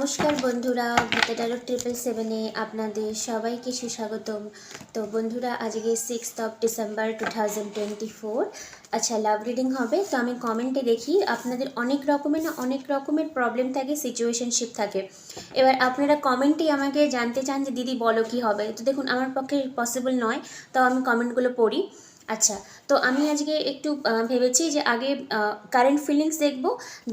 নমস্কার বন্ধুরা, গীতা ট্যারো 777-এ আপনাদের সবাইকে সুস্বাগতম। তো বন্ধুরা, আজকে 6 ডিসেম্বর 2024। আচ্ছা, লাভ রিডিং হবে। তো আমি কমেন্টে দেখি আপনাদের অনেক রকমের প্রবলেম থাকে, সিচুয়েশনশিপ থাকে। এবার আপনারা কমেন্টেই আমাকে জানতে চান যে দিদি বলো কি হবে। তো দেখুন, আমার পক্ষে পসিবল নয়, তো আমি কমেন্টগুলো পড়ি। আচ্ছা, তো আমি আজকে একটু ভেবেছি যে আগে কারেন্ট ফিলিংস দেখব,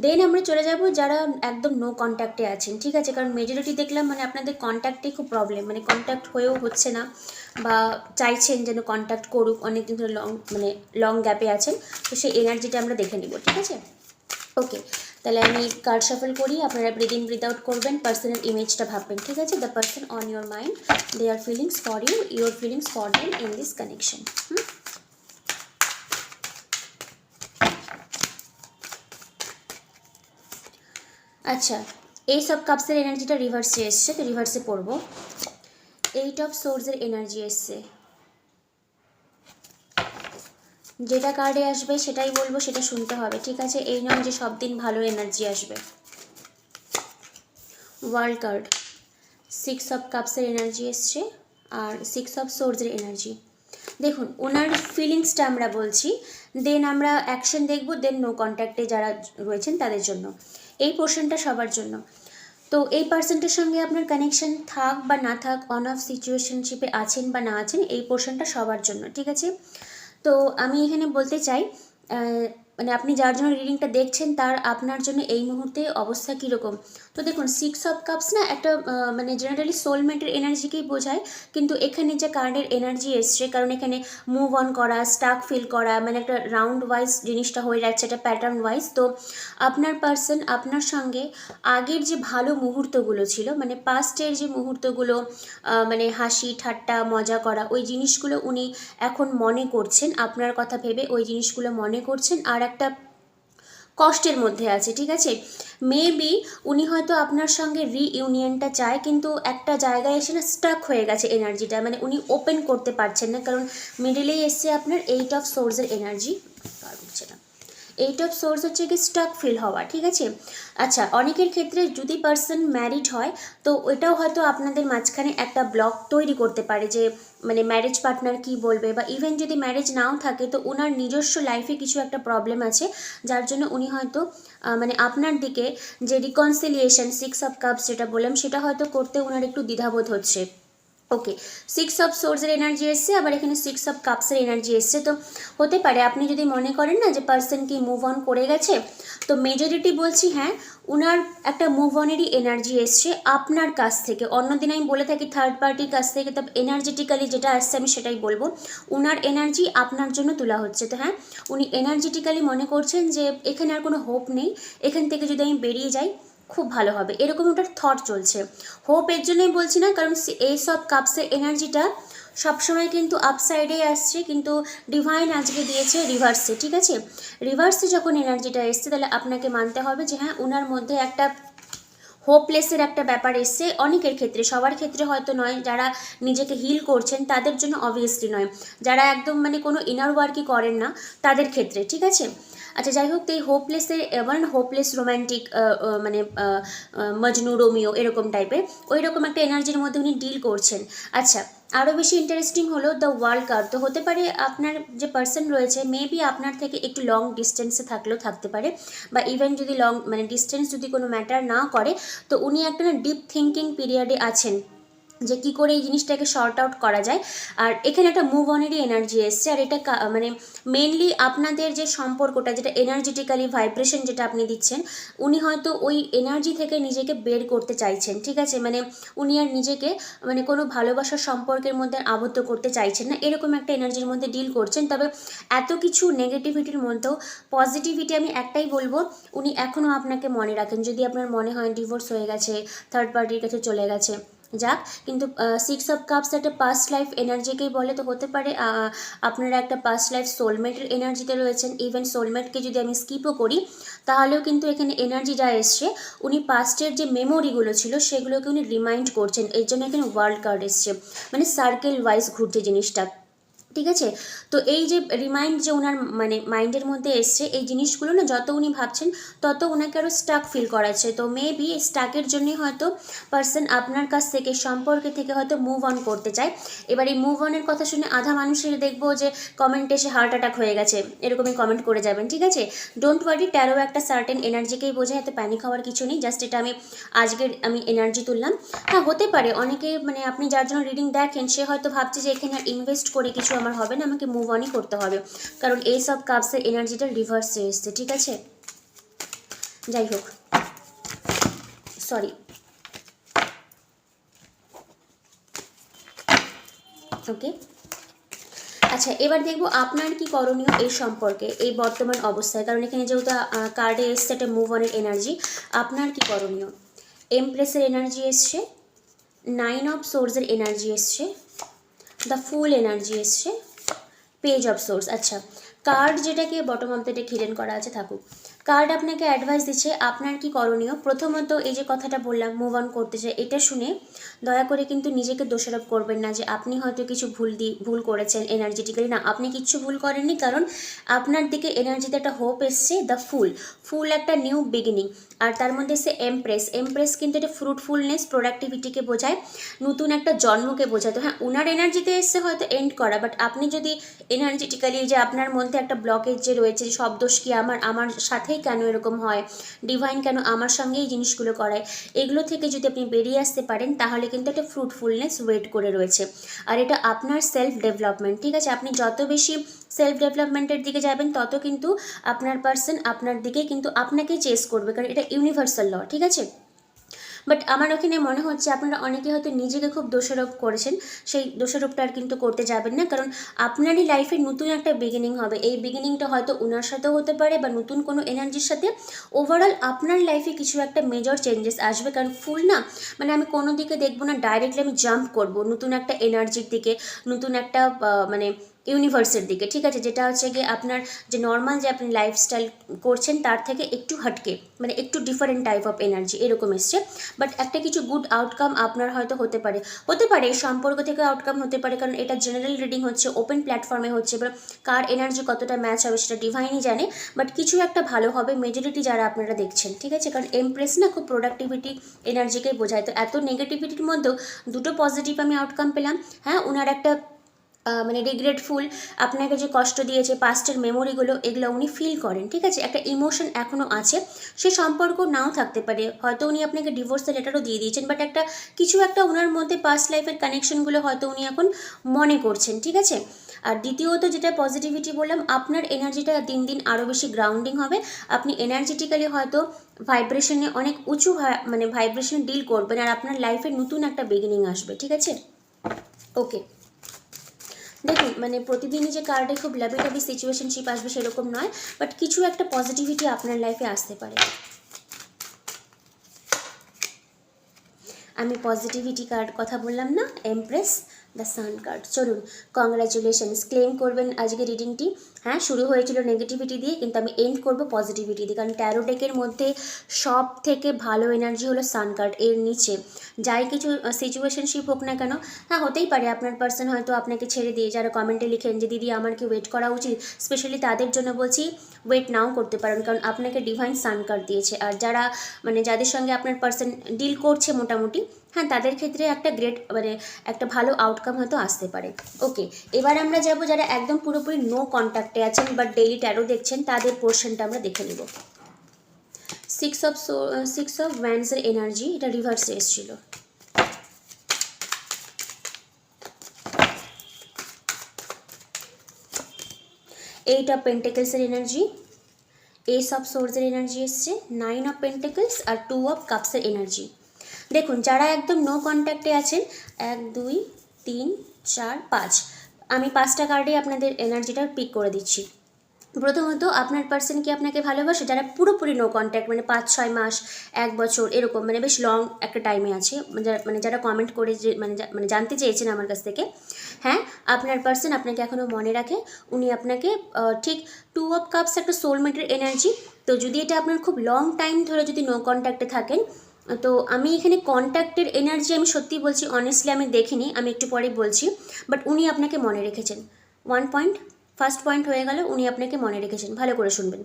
দেন আমরা চলে যাব যারা একদম নো কন্ট্যাক্টে আছেন, ঠিক আছে? কারণ মেজরিটি দেখলাম মানে আপনাদের কন্ট্যাক্টেই খুব প্রবলেম, মানে কন্ট্যাক্ট হয়েও হচ্ছে না, বা চাইছেন যেন কন্ট্যাক্ট করুক, অনেকদিন ধরে লং গ্যাপে আছেন। তো সেই এনার্জিটা আমরা দেখে নিব, ঠিক আছে? ওকে, তাহলে আমি কার্ড শাফল করি, আপনারা ব্রিথ ইন ব্রিথ আউট করবেন, পার্সোনাল ইমেজটা ভাববেন, ঠিক আছে? The person on your mind, they are feelings for you, your feelings for them in this connection. আচ্ছা, এই সব কাপসের এনার্জিটা রিভার্সে এসছে, তো রিভার্সে পড়বো। 8 অফ সোর্সের এনার্জি এসছে, যেটা কার্ডে আসবে সেটাই বলবো, সেটা শুনতে হবে, ঠিক আছে? এই নয় যে সব দিন ভালো এনার্জি আসবে। ওয়ার্ল্ড কার্ড, 6 অফ কাপসের এনার্জি এসছে আর 6 অফ সোর্সের এনার্জি। দেখুন, ওনার ফিলিংসটা আমরা বলছি, দেন আমরা অ্যাকশন দেখব, দেন নো কন্ট্যাক্টে যারা রয়েছেন তাদের জন্য। এই পোর্শনটা সবার জন্য। তো এই পার্সনটার সঙ্গে আপনার কানেকশন থাক বা না থাক, অন অফ সিচুয়েশনশিপে আছেন বা না আছেন, এই পোর্শনটা সবার জন্য, ঠিক আছে? তো আমি এখানে বলতে চাই, মানে আপনি যার জন্য রিডিংটা দেখছেন তার আপনার জন্য এই মুহূর্তে অবস্থা কীরকম। তো দেখুন, 6 অফ কাপস না একটা মানে জেনারেলি সোলমেটের এনার্জিকেই বোঝায়, কিন্তু এখানে যে কার্ডের এনার্জি এসছে, কারণ এখানে মুভ অন করা, স্টাক ফিল করা, মানে একটা রাউন্ড ওয়াইজ জিনিসটা হয়ে যাচ্ছে, একটা প্যাটার্ন ওয়াইজ। তো আপনার পার্সন আপনার সঙ্গে আগের যে ভালো মুহূর্তগুলো ছিল, মানে পাস্টের যে মুহূর্তগুলো, মানে হাসি ঠাট্টা মজা করা, ওই জিনিসগুলো উনি এখন মনে করছেন, আপনার কথা ভেবে ওই জিনিসগুলো মনে করছেন, আর একটা কষ্টের মধ্যে আছে, ঠিক আছে? মেবি উনি হয়তো আপনার সঙ্গে রিইউনিয়নটা চায়, কিন্তু একটা জায়গায় এসে না স্টাক হয়ে গেছে এনার্জিটা, মানে উনি ওপেন করতে পারছেন না, কারণ মিডলেই এসছে আপনার 8 অফ সোর্সের এনার্জি। হচ্ছে না, 8 অফ সোর্স হচ্ছে কি স্টাক ফিল হওয়া, ঠিক আছে? আচ্ছা, অনেকের ক্ষেত্রে যদি পার্সন ম্যারিড হয়, তো ওইটাও হয়তো আপনাদের মাঝখানে একটা ব্লক তৈরি করতে পারে, যে মানে ম্যারেজ পার্টনার কি বলবে, বা ইভেন যদি ম্যারেজ নাও থাকে, তো ওনার নিজস্ব লাইফে কিছু একটা প্রবলেম আছে, যার জন্য উনি হয়তো মানে আপনার দিকে যে রিকনসিলিয়েশন 6 অফ কাপস যেটা বললাম, সেটা হয়তো করতে ওনার একটু দ্বিধাবোধ হচ্ছে। ওকে, 6 অফ সোর্সের এনার্জি এসছে, আবার এখানে 6 অফ কাপসের এনার্জি এসছে। তো হতে পারে আপনি যদি মনে করেন না যে পার্সন কি মুভ অন করে গেছে, তো মেজরিটি বলছি হ্যাঁ, উনার একটা মুভ অনেরই এনার্জি এসছে আপনার কাছ থেকে। অন্যদিন আমি বলে থাকি থার্ড পার্টির কাছ থেকে, তবে এনার্জেটিক্যালি যেটা আসছে আমি সেটাই বলবো। উনার এনার্জি আপনার জন্য তোলা হচ্ছে। তো হ্যাঁ, উনি এনার্জেটিক্যালি মনে করছেন যে এখানে আর কোনো হোপ নেই, এখান থেকে যদি আমি বেরিয়ে যাই খুব ভালো হবে, এরকম ওটার থট চলছে। হোপ এর জন্যই বলছি না, কারণ এই সব কাপসের এনার্জিটা সবসময় কিন্তু আপসাইডেই আসছে, কিন্তু ডিভাইন আজকে দিয়েছে রিভার্সে, ঠিক আছে? রিভার্সে যখন এনার্জিটা এসছে, তাহলে আপনাকে মানতে হবে যে হ্যাঁ, ওনার মধ্যে একটা হোপলেসের একটা ব্যাপার এসছে। অনেকের ক্ষেত্রে, সবার ক্ষেত্রে হয়তো নয়, যারা নিজেকে হিল করছেন তাদের জন্য অবভিয়াসলি নয়, যারা একদম মানে কোনো ইনার ওয়ার্কই করেন না তাদের ক্ষেত্রে, ঠিক আছে? আচ্ছা, যাই হোক, তো এই হোপলেসের এবার হোপলেস রোম্যান্টিক মানে মজনু রোমিও এরকম টাইপের, ওই রকম একটা এনার্জির মধ্যে উনি ডিল করছেন। আচ্ছা, আরও বেশি ইন্টারেস্টিং হলো দ্য ওয়ার্ল্ড কার্ড। তো হতে পারে আপনার যে পার্সন রয়েছে মেবি আপনার থেকে একটু লং ডিস্টেন্সে থাকলেও থাকতে পারে, বা ইভেন যদি লং মানে ডিস্টেন্স যদি কোনো ম্যাটার না করে, তো উনি একটা না ডিপ থিঙ্কিং পিরিয়ডে আছেন যে কী করে এই জিনিসটাকে শর্ট আউট করা যায়। আর এখানে একটা মুভ অনেরই এনার্জি এসছে, আর এটা মানে মেনলি আপনাদের যে সম্পর্কটা, যেটা এনার্জেটিক্যালি ভাইব্রেশন যেটা আপনি দিচ্ছেন, উনি হয়তো ওই এনার্জি থেকে নিজেকে বের করতে চাইছেন, ঠিক আছে? মানে উনি আর নিজেকে মানে কোনো ভালোবাসার সম্পর্কের মধ্যে আবদ্ধ করতে চাইছেন না, এরকম একটা এনার্জির মধ্যে ডিল করছেন। তবে এত কিছু নেগেটিভিটির মধ্যেও পজিটিভিটি আমি একটাই বলবো, উনি এখনও আপনাকে মনে রাখেন। যদি আপনার মনে হয় ডিভোর্স হয়ে গেছে, থার্ড পার্টির কাছে চলে গেছে, যাক, কিন্তু 6 অফ কাপস একটা পাস্ট লাইফ এনার্জিকেই বলে। তো হতে পারে আপনারা একটা পাস্ট লাইফ সোলমেটের এনার্জিতে রয়েছেন। ইভেন সোলমেটকে যদি আমি স্কিপও করি, তাহলেও কিন্তু এখানে এনার্জি যা এসছে, উনি পাস্টের যে মেমোরিগুলো ছিল সেগুলোকে উনি রিমাইন্ড করছেন, এর জন্য এখানে ওয়ার্ল্ড কার্ড এসছে, মানে সার্কেল ওয়াইজ ঘুরছে জিনিসটা। ঠিক আছে। তো এই যে রিমাইন্ড যে ওনার মানে মাইন্ডের মধ্যে এসছে, এই জিনিসগুলো না যত উনি ভাবছেন তত ওনাকে আরও স্টাক ফিল করাচ্ছে। তো মেবি স্টাকের জন্যই হয়তো পার্সন আপনার কাছ থেকে, সম্পর্কে থেকে হয়তো মুভ অন করতে চায়। এবার এই মুভ অনের কথা শুনে আধা মানুষের দেখবো যে কমেন্টে এসে হার্ট অ্যাটাক হয়ে গেছে এরকমই কমেন্ট করে যাবেন, ঠিক আছে। ডোন্ট ওয়ারি, ট্যারো একটা সার্টেন এনার্জিকেই বোঝায়, এত প্যানিক হওয়ার কিছু নেই। জাস্ট এটা আজকের আমি এনার্জি তুললাম। হ্যাঁ, হতে পারে অনেকে মানে আপনি যার জন্য রিডিং দেখেন সে হয়তো ভাবছে যে এখানে আর ইনভেস্ট করে কিছু আমার হবে না, আমাকে মুভ অনই করতে হবে, কারণ এই সব কাপসের এনার্জিটা রিভার্সে এসছে, ঠিক আছে। যাই হোক, সরি, ওকে। আচ্ছা, এবার দেখবো আপনার কি করণীয় এই সম্পর্কে, এই বর্তমান অবস্থায়, কারণ এখানে যেহেতু কার্ডে এসছে একটা মুভ অনের এনার্জি। আপনার কি করণীয়? এমপ্রেসের এনার্জি এসছে, 9 অফ সোর্সের এনার্জি এসছে, দ্য ফুল এনার্জি এসছে, পেজ অফ সোর্স। আচ্ছা, কার্ড যেটাকে বটম অফ দ্য হিডেন করা আছে থাকুক। কার্ড আপনাকে অ্যাডভাইস দিচ্ছে আপনার কি করণীয়। প্রথমত এই যে কথাটা বললাম মুভ অন করতে চাই, এটা শুনে দয়া করে কিন্তু নিজেকে দোষারোপ করবেন না যে আপনি হয়তো কিছু ভুল করেছেন এনার্জেটিক্যালি। না, আপনি কিচ্ছু ভুল করেননি, কারণ আপনার দিকে এনার্জিতে একটা হোপ এসছে, দ্য ফুল একটা নিউ বিগিনিং। আর তার মধ্যে এসে এমপ্রেস কিন্তু এটা ফ্রুটফুলনেস, প্রোডাক্টিভিটিকে বোঝায়, নতুন একটা জন্মকে বোঝায়। তো হ্যাঁ, ওনার এনার্জিতে এসছে হয়তো এন্ড করা, বাট আপনি যদি এনার্জেটিক্যালি যে আপনার মধ্যে একটা ব্লকেজ যে রয়েছে, যে সব দোষ কি আমার সাথেই কেন এরকম হয়, ডিভাইন কেন আমার সঙ্গে এই জিনিসগুলো করায়, এগুলো থেকে যদি আপনি বেরিয়ে আসতে পারেন তাহলে কিন্তু একটা ফ্রুটফুলনেস ওয়েট করে রয়েছে। আর এটা আপনার সেলফ ডেভেলপমেন্ট, ঠিক আছে। আপনি যত বেশি সেলফ ডেভেলপমেন্টের দিকে যাবেন তত কিন্তু আপনার পার্সন আপনার দিকে কিন্তু আপনাকে চেস করবে, কারণ এটা ইউনিভার্সাল ল, ঠিক আছে। বাট আমার ওখানে মনে হচ্ছে আপনারা অনেকে হয়তো নিজেকে খুব দোষারোপ করেছেন, সেই দোষারোপটা আর কিন্তু করতে যাবেন না, কারণ আপনারই লাইফে নতুন একটা বিগিনিং হবে। এই বিগিনিংটা হয়তো ওনার সাথেও হতে পারে বা নতুন কোনো এনার্জির সাথে। ওভারঅল আপনার লাইফে কিছু একটা মেজর চেঞ্জেস আসবে, কারণ ফুল না মানে আমি কোনো দিকে দেখবো না ডাইরেক্টলি আমি জাম্প করব নতুন একটা এনার্জির দিকে, নতুন একটা মানে ইউনিভার্সের দিকে, ঠিক আছে, যেটা হচ্ছে গিয়ে আপনার যে নর্মাল যে আপনি লাইফস্টাইল করছেন তার থেকে একটু হাটকে, মানে একটু ডিফারেন্ট টাইপ অফ এনার্জি এরকম এসছে। বাট একটা কিছু গুড আউটকাম আপনার হয়তো হতে পারে এই সম্পর্ক থেকে আউটকাম হতে পারে, কারণ এটা জেনারেল রিডিং হচ্ছে, ওপেন প্ল্যাটফর্মে হচ্ছে। এবার কার এনার্জি কতটা ম্যাচ হবে সেটা ডিভাইনই জানে, বাট কিছু একটা ভালো হবে মেজরিটি যারা আপনারা দেখছেন, ঠিক আছে। কারণ এমপ্রেস না খুব প্রোডাক্টিভিটি এনার্জিকেই বোঝায়। তো এত নেগেটিভিটির মধ্যেও দুটো পজিটিভ আমি আউটকাম পেলাম। হ্যাঁ, ওনার একটা মানে রিগ্রেটফুল, আপনাকে যে কষ্ট দিয়েছে পাস্টের মেমোরিগুলো, এগুলো উনি ফিল করেন, ঠিক আছে। একটা ইমোশন এখনও আছে, সে সম্পর্ক নাও থাকতে পারে, হয়তো উনি আপনাকে ডিভোর্সের লেটারও দিয়ে দিয়েছেন, বাট একটা কিছু একটা ওনার মধ্যে পাস্ট লাইফের কানেকশনগুলো হয়তো উনি এখন মনে করছেন, ঠিক আছে। আর দ্বিতীয়ত যেটা পজিটিভিটি বললাম, আপনার এনার্জিটা দিন দিন আরও বেশি গ্রাউন্ডিং হবে। আপনি এনার্জেটিক্যালি হয়তো ভাইব্রেশনে অনেক উঁচু মানে ভাইব্রেশনে ডিল করবেন, আর আপনার লাইফে নতুন একটা বিগিনিং আসবে, ঠিক আছে। ওকে, দেখুন মানে প্রতিদিনই যে কার্ডে খুব লাভি টাভি সিচুয়েশনশিপ আসবে সেরকম নয়, বাট কিছু একটা পজিটিভিটি আপনার লাইফে আসতে পারে। আমি পজিটিভিটি কার্ড কথা বললাম না, এমপ্রেস, দ্য সান কার্ড। চলুন, কংগ্রাচুলেশনস, ক্লেম করবেন আজকে রিডিংটি। হ্যাঁ, শুরু হয়েছিল নেগেটিভিটি দিয়ে, কিন্তু আমি এন্ড করব পজিটিভিটি দিয়ে, কারণ ট্যারো ডেকের মধ্যে সব থেকে ভালো এনার্জি হলো সান কার্ড। এর নিচে যাই কিছু সিচুয়েশনশিপ হোক না কেন, হ্যাঁ হতেই পারে আপনার পার্সন হয়তো আপনাকে ছেড়ে দিয়ে, যারা কমেন্টে লিখেন যে দিদি আমার কি ওয়েট করা উচিত, স্পেশালি তাদের জন্য বলছি ওয়েট নাও করতে পারেন, কারণ আপনাকে ডিভাইন সান কার্ড দিয়েছে। আর যারা মানে যাদের সঙ্গে আপনার পার্সন ডিল করছে মোটামুটি, হ্যাঁ তাদের ক্ষেত্রে একটা গ্রেট মানে একটা ভালো আউটকাম হয়তো আসতে পারে। ওকে, এবার আমরা যাব যারা একদম পুরোপুরি নো কন্ট্যাক্টে আছেন বাট ডেইলি ট্যারো দেখছেন, তাদের পোর্শনটা আমরা দেখে নেব। সিক্স অফ ওয়ান্ডসের এনার্জি, এটা রিভার্সে এসেছিল। এইট অফ পেন্টেকলসের এনার্জি, এস অফ সোর্সের এনার্জি এসছে, 9 অফ পেন্টেকলস আর 2 অফ কাপসের এনার্জি। দেখুন যারা একদম নো কন্ট্যাক্টে আছেন, 1 2 3 4 5, আমি 5টা কার্ডে আপনাদের এনার্জিটা পিক করে দিচ্ছি। প্রথমত আপনার পার্সন কি আপনাকে ভালোবাসে, যারা পুরোপুরি নো কন্ট্যাক্ট মানে 5-6 মাস 1 বছর এরকম মানে বেশ লং একটা টাইমে আছে, মানে যারা কমেন্ট করে যে মানে জানতে চেয়েছেন আমার কাছ থেকে। হ্যাঁ, আপনার পার্সন আপনাকে এখনও মনে রাখে, উনি আপনাকে ঠিক 2 অফ কাপস একটা সোলমেটের এনার্জি। তো যদি এটা আপনার খুব লং টাইম ধরে যদি নো কন্ট্যাক্টে থাকেন, তো আমি এখানে কন্ট্যাক্টের এনার্জি আমি সত্যি বলছি অনেস্টলি আমি দেখিনি, আমি একটু পরে বলছি, বাট উনি আপনাকে মনে রেখেছেন, ফার্স্ট পয়েন্ট হয়ে গেল, উনি আপনাকে মনে রেখেছেন, ভালো করে শুনবেন।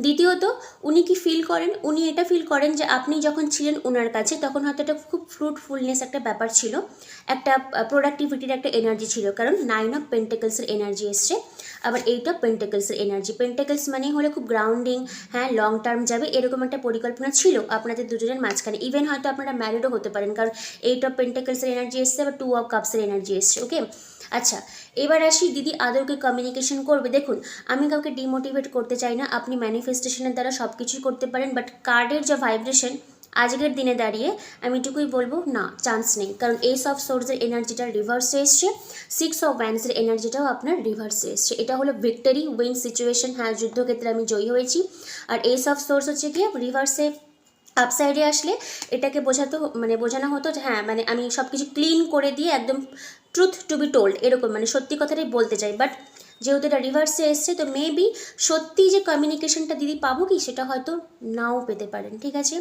দ্বিতীয়ত, উনি কি ফিল করেন, উনি এটা ফিল করেন যে আপনি যখন ছিলেন ওনার কাছে তখন হয়তো একটা খুব ফ্রুটফুলনেস একটা ব্যাপার ছিল, একটা প্রোডাক্টিভিটির একটা এনার্জি ছিল, কারণ 9 অফ পেন্টাকলসের এনার্জি এসছে, আবার 8 অফ পেন্টাকলসের এনার্জি। পেন্টাকলস মানেই হলো খুব গ্রাউন্ডিং, হ্যাঁ লং টার্ম যাবে এরকম একটা পরিকল্পনা ছিল আপনাদের দুজনের মাঝখানে। ইভেন হয়তো আপনারা ম্যারিডও হতে পারেন, কারণ 8 অফ পেন্টাকলসের এনার্জি এসছে, আবার 2 অফ কাপসের এনার্জি এসছে। ওকে, আচ্ছা এবার আসি দিদি আদৌকে কমিউনিকেশন করবে। দেখুন, আমি কাউকে ডিমোটিভেট করতে চাই না, আপনি ম্যানিফেস্টেশনের দ্বারা সব কিছুই করতে পারেন, বাট কার্ডের যে ভাইব্রেশন আজকের দিনে দাঁড়িয়ে আমি এটুকুই বলবো না, চান্স নেই, কারণ এস অফ সোর্সের এনার্জিটা রিভার্সে এসছে, 6 অফ ওয়ান্ডসের এনার্জিটাও আপনার রিভার্সে এসছে। এটা হলো ভিক্টরি উইন সিচুয়েশন, হ্যাঁ যুদ্ধক্ষেত্রে আমি জয়ী হয়েছি। আর এস অফ সোর্স হচ্ছে গিয়ে রিভার্সে আপসাইডে আসলে এটাকে বোঝানো হতো যে হ্যাঁ মানে আমি সব কিছু ক্লিন করে দিয়ে একদম ট্রুথ টু বি টোল্ড এরকম, মানে সত্যি কথাটাই বলতে চাই, বাট যেহেতু এটা রিভার্সে এসছে তো মেবি সত্যি যে কমিউনিকেশনটা দিদি পাবো কি সেটা হয়তো নাও পেতে পারেন, ঠিক আছে,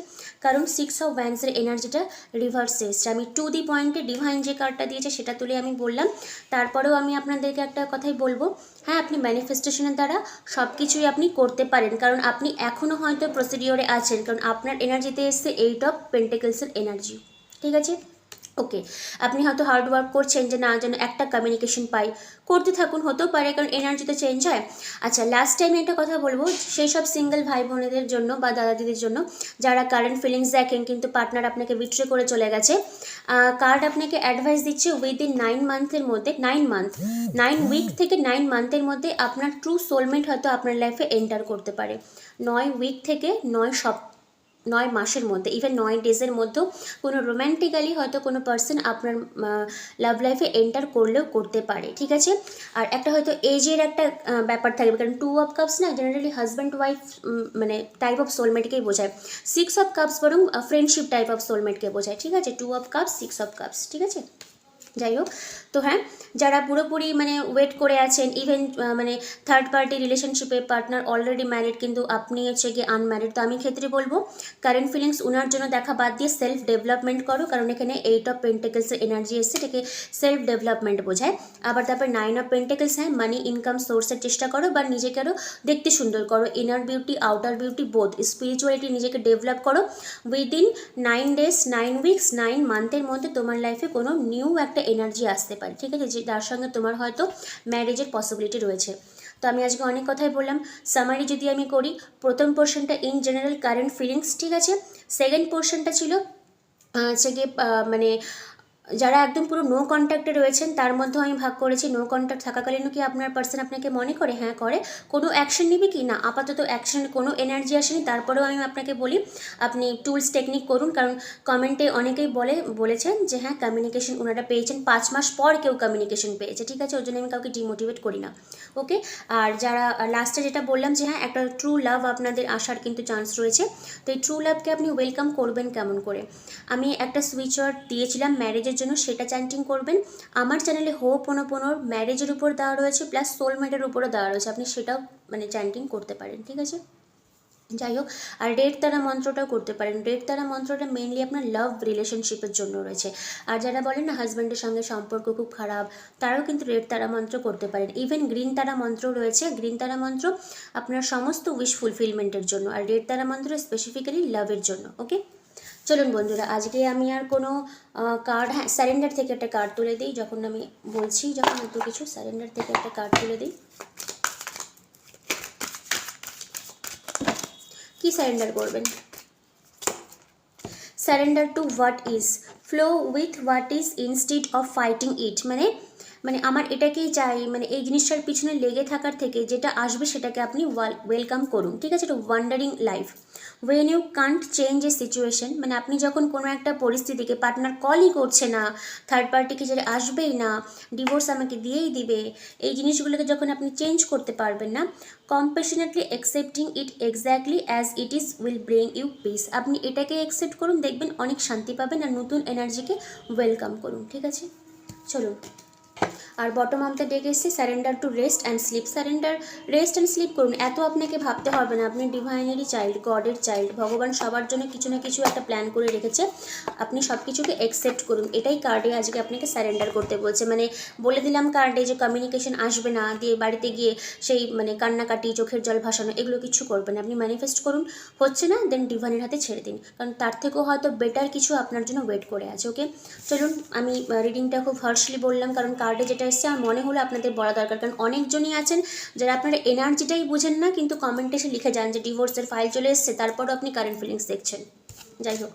কারণ 6 অফ ওয়ান্ডসের এনার্জিটা রিভার্সে এসছে। আমি টু দি পয়েন্টে ডিভাইন যে কার্ডটা দিয়েছে সেটা তুলে আমি বললাম, তারপরেও আমি আপনাদেরকে একটা কথাই বলবো, হ্যাঁ আপনি ম্যানিফেস্টেশনের দ্বারা সব কিছুই আপনি করতে পারেন, কারণ আপনি এখনও হয়তো প্রসিডিওরে আছেন, কারণ আপনার এনার্জিতে এসছে 8 অফ পেন্টাকলসের এনার্জি, ঠিক আছে। ওকে, আপনি হয়তো হার্ড ওয়ার্ক করছেন যে না যেন একটা কমিউনিকেশন পাই, করতে থাকুন, হতেও পারে, কারণ এনার্জি তো চেঞ্জ হয়। আচ্ছা লাস্ট টাইমে একটা কথা বলবো, সেই সব সিঙ্গেল ভাই বোনেদের জন্য বা দাদা দিদির জন্য যারা কারেন্ট ফিলিংস দেখেন কিন্তু পার্টনার আপনাকে বিট্রে করে চলে গেছে, কার্ড আপনাকে অ্যাডভাইস দিচ্ছে উইদিন 9 মান্থের মধ্যে, 9 উইক থেকে 9 মান্থের মধ্যে আপনার ট্রু সোলমেট হয়তো আপনার লাইফে এন্টার করতে পারে। 9 উইক থেকে 9 মাসের মধ্যে, ইভেন 9 ডেজের মধ্যেও কোনো রোম্যান্টিক্যালি হয়তো কোনো পার্সন আপনার লাভ লাইফে এন্টার করলেও করতে পারে, ঠিক আছে। আর একটা হয়তো এজের একটা ব্যাপার থাকবে, কারণ 2 অফ কাপস না জেনারেলি হাজব্যান্ড ওয়াইফ মানে টাইপ অফ সোলমেটকেই বোঝায়, 6 অফ কাপস বরং ফ্রেন্ডশিপ টাইপ অফ সোলমেটকে বোঝায়, ঠিক আছে। 2 অফ কাপস 6 অফ কাপস, ঠিক আছে। যাই হোক, তো হ্যাঁ যারা পুরোপুরি মানে ওয়েট করে আছেন, ইভেন মানে থার্ড পার্টি রিলেশনশিপে পার্টনার অলরেডি ম্যারিড কিন্তু আপনি হচ্ছে গিয়ে আনম্যারিড, তো আমি ক্ষেত্রে বলবো কারেন্ট ফিলিংস ওনার জন্য দেখা বাদ দিয়ে সেলফ ডেভেলপমেন্ট করো, কারণ এখানে 8 অফ পেন্টাকলসের এনার্জি এসছে, এটাকে সেলফ ডেভেলপমেন্ট বোঝায়। আবার তারপর 9 অফ পেন্টাকলস, হ্যাঁ মানি ইনকাম সোর্সের চেষ্টা করো বা নিজেকে আরও দেখতে সুন্দর করো, inner beauty outer beauty both, spirituality নিজেকে ডেভেলপ করো। উইদিন 9 ডেজ 9 উইকস 9 মান্থের মধ্যে তোমার লাইফে কোনো নিউ একটা এনার্জি আসতে পারে, ঠিক আছে, যে তার সঙ্গে তোমার হয়তো ম্যারেজের পসিবিলিটি রয়েছে। তো আমি আজকে অনেক কথাই বললাম, সামারি যদি আমি করি, প্রথম পোর্শনটা ইন জেনারেল কারেন্ট ফিলিংস, ঠিক আছে, সেকেন্ড পোর্শনটা ছিল হচ্ছে গিয়ে মানে যারা একদম পুরো নো কন্ট্যাক্টে রয়েছেন তার মধ্যেও আমি ভাগ করেছি, নো কন্ট্যাক্ট থাকাকালীনও কি আপনার পার্সন আপনাকে মনে করে, হ্যাঁ করে, কোনো অ্যাকশন নেবে কি না, আপাতত অ্যাকশন কোনো এনার্জি আসেনি, তারপরেও আমি আপনাকে বলি আপনি টুলস টেকনিক করুন, কারণ কমেন্টে অনেকেই বলেছেন যে হ্যাঁ কমিউনিকেশন ওনারা পেয়েছেন, 5 মাস পর কেউ কমিউনিকেশন পেয়েছে, ঠিক আছে, ওই জন্য আমি কাউকে ডিমোটিভেট করি না। ওকে, আর যারা লাস্টে যেটা বললাম যে হ্যাঁ একটা ট্রু লাভ আপনাদের আসার কিন্তু চান্স রয়েছে, তো এই ট্রু লাভকে আপনি ওয়েলকাম করবেন কেমন করে, আমি একটা সুইচ ওয়ার্ড দিয়েছিলাম ম্যারেজের জন্য, সেটা চ্যান্টিং করবেন। আমার চ্যানেলে হোপোনোপোনোর ম্যারেজের উপর দেওয়া রয়েছে, প্লাস সোলমেটের উপরও দেওয়া রয়েছে, আপনি সেটাও মানে চ্যান্টিং করতে পারেন, ঠিক আছে। যাই হোক, আর রেড তারা মন্ত্রটাও করতে পারেন, রেড তারা মন্ত্রটা মেনলি আপনার লাভ রিলেশনশিপের জন্য রয়েছে। আর যারা বলেন না হাজব্যান্ডের সঙ্গে সম্পর্ক খুব খারাপ, তারাও কিন্তু রেড তারা মন্ত্র করতে পারেন। ইভেন গ্রিন তারা মন্ত্র রয়েছে, গ্রিন তারা মন্ত্র আপনার সমস্ত উইশ ফুলফিলমেন্টের জন্য, আর রেড তারা মন্ত্র স্পেসিফিক্যালি লাভের জন্য। ওকে, চলুন বন্ধুরা, আজকে আমি আর কোনো কার্ড, হ্যাঁ স্যারেন্ডার থেকে একটা কার্ড তুলে দিই, যখন আমি বলছি যখন এত কিছু, স্যারেন্ডার থেকে একটা কার্ড তুলে দিই। কি স্যারেন্ডার করবেন? Surrender to what is, flow with what is instead of fighting it, মানে আমার এটাকেই চাই, মানে এই জিনিসটার পিছনে লেগে থাকার থেকে যেটা আসবে সেটাকে আপনি ওয়েলকাম করুন, ঠিক আছে। এটা wandering life, when you can't change a situation, মানে আপনি যখন কোনো একটা পরিস্থিতিকে পার্টনার কলই করছে না, থার্ড পার্টিকে যেটা আসবেই না, ডিভোর্স আমাকে দিয়েই দিবে, এই জিনিসগুলোকে যখন আপনি চেঞ্জ করতে পারবেন না, compassionately accepting it exactly as it is will bring you peace, আপনি এটাকে অ্যাকসেপ্ট করুন, দেখবেন অনেক শান্তি পাবেন, আর নতুন এনার্জিকে ওয়েলকাম করুন, ঠিক আছে। চলুন আর বটম অফ দ্য ডেক এসছে surrender to rest and sleep. Surrender, rest and sleep করুন, এত আপনাকে ভাবতে হবে না। আপনি ডিভাইনেরই চাইল্ড, গডের চাইল্ড, ভগবান সবার জন্য কিছু না কিছু একটা প্ল্যান করে রেখেছে, আপনি সব কিছুকে অ্যাকসেপ্ট করুন। এটাই কার্ডে আজকে আপনাকে স্যারেন্ডার করতে বলছে। মানে বলে দিলাম কার্ডে যে কমিউনিকেশন আসবে না, দিয়ে বাড়িতে গিয়ে সেই মানে কান্নাকাটি, চোখের জল ভাসানো, এগুলো কিছু করবেন না। আপনি ম্যানিফেস্ট করুন, হচ্ছে না দেন ডিভাইনের হাতে ছেড়ে দিন, কারণ তার থেকেও হয়তো বেটার কিছু আপনার জন্য ওয়েট করে আছে। ওকে, চলুন আমি রিডিংটা খুব হার্শলি বললাম, কারণ কার্ডে যেটা এসছে আমার মনে হলো আপনাদের বলা দরকার, কারণ অনেকজনই আছেন যারা আপনারা এনার্জিটাই বুঝেন না, কিন্তু কমেন্টে এসে লিখে যান যে ডিভোর্সের ফাইল চলে এসছে, তারপরও আপনি কারেন্ট ফিলিংস দেখছেন। যাই হোক,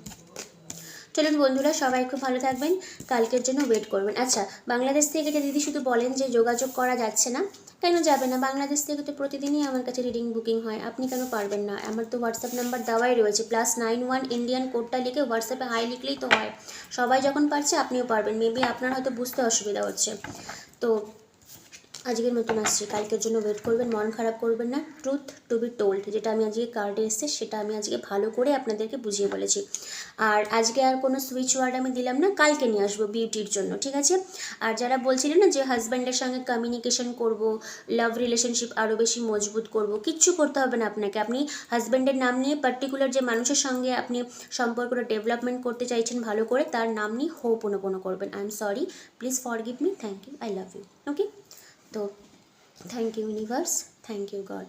চলুন বন্ধুরা, সবাই খুব ভালো থাকবেন, কালকের জন্য ওয়েট করবেন। আচ্ছা, বাংলাদেশ থেকে যে দিদি শুধু বলেন যে যোগাযোগ করা যাচ্ছে না, কেন যাবে না? বাংলাদেশ থেকে তো প্রতিদিনই আমার কাছে রিডিং বুকিং হয়, আপনি কেন পারবেন না? আমার তো হোয়াটসঅ্যাপ নাম্বার দেওয়াই রয়েছে, +91 ইন্ডিয়ান কোডটা লিখে হোয়াটসঅ্যাপে হাই লিখলেই তো হয়। সবাই যখন পারছে আপনিও পারবেন। মেবি আপনার হয়তো বুঝতে অসুবিধা হচ্ছে। তো আজকের মতন আসছি, কালকের জন্য ওয়েট করবেন, মন খারাপ করবেন না। ট্রুথ টু বি টোল্ড, যেটা আমি আজকে কার্ডে এসছে সেটা আমি আজকে ভালো করে আপনাদেরকে বুঝিয়ে বলেছি। আর আজকে আর কোনো সুইচ ওয়ার্ড আমি দিলাম না, কালকে নিয়ে আসবো বিউটির জন্য, ঠিক আছে? আর যারা বলছিলেন না যে হাজব্যান্ডের সঙ্গে কমিউনিকেশন করব, লাভ রিলেশনশিপ আরও বেশি মজবুত করব, কিচ্ছু করতে হবে না আপনাকে। আপনি হাজব্যান্ডের নাম নিয়ে পার্টিকুলার যে মানুষের সঙ্গে আপনি সম্পর্কটা ডেভেলপমেন্ট করতে চাইছেন ভালো করে, তার নাম নিয়ে হোপোনোপোনো করবেন। I am sorry, please forgive me, thank you, I love you. Okay, তো thank you universe, thank you god.